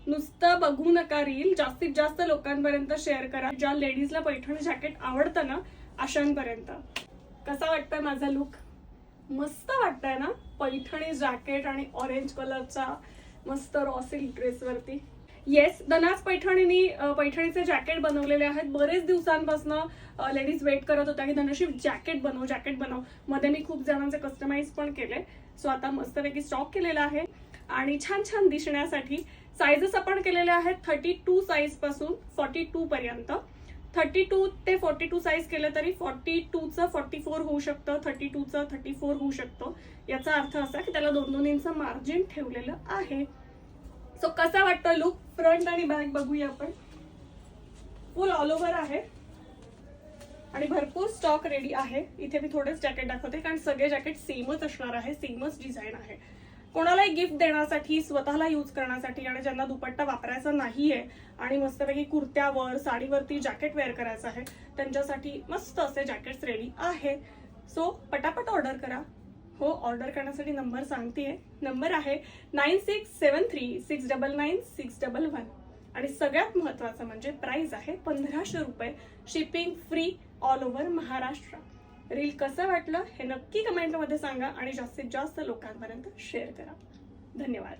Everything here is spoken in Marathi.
नुसतं बघू नका रील, जास्तीत जास्त लोकांपर्यंत शेअर करा. ज्या लेडीजला पैठणी जॅकेट आवडतं ना अशांपर्यंत. कसा वाटतोय माझा लुक? मस्त वाटतंय ना? पैठणी जॅकेट आणि ऑरेंज कलरचा मस्त रॉ सिल्क ड्रेस वरती. येस, धनाज पैठणीचे जॅकेट बनवलेले आहेत. बरेच दिवसांपासून लेडीज वेट करत होत्या की धनश्री जॅकेट बनव. मध्ये मी खूप जणांचे कस्टमाइज पण केले. सो आता मस्तपैकी स्टॉक केलेला आहे आणि छान छान दिसण्यासाठी साइजेस आपण केलेले आहेत 32 साइज पासून 42 पर्यंत. 32 ते 42 साइज केलं तरी 42चं 44 होऊ शकतं, 32चं 34 होऊ शकतं. याचा अर्थ असा की त्याला 2-2 इंच मार्जिन ठेवलेलं आहे. सो कसा वाटतं लुक? फ्रंट आणि बॅक बघूया आपण. फुल ऑल ओव्हर आहे आणि भरपूर स्टॉक रेडी आहे. इथे मी थोडेच जॅकेट दाखवते कारण सगळे जॅकेट सेमच असणार आहे, सेमच डिझाईन आहे. कोणालाही गिफ्ट देण्यासाठी, स्वतःला यूज करण्यासाठी आणि ज्यांना दुपट्टा वापरायचा नाहीये आणि मस्तपैकी कुर्त्यावर साडीवरती जॅकेट वेअर करायचं आहे त्यांच्यासाठी मस्त असे जॅकेट्स रेडी आहे. सो पटापट ऑर्डर करा. हो, ऑर्डर करण्यासाठी नंबर सांगतेय. नंबर आहे 9673699611 आणि सगळ्यात महत्त्वाचं म्हणजे प्राइस आहे 1500 रुपये. Shipping free all over Maharashtra. Reel कसं वाटलं हे नक्की कमेंटमध्ये सांगा आणि जास्तीत जास्त लोकांपर्यंत शेअर करा. धन्यवाद.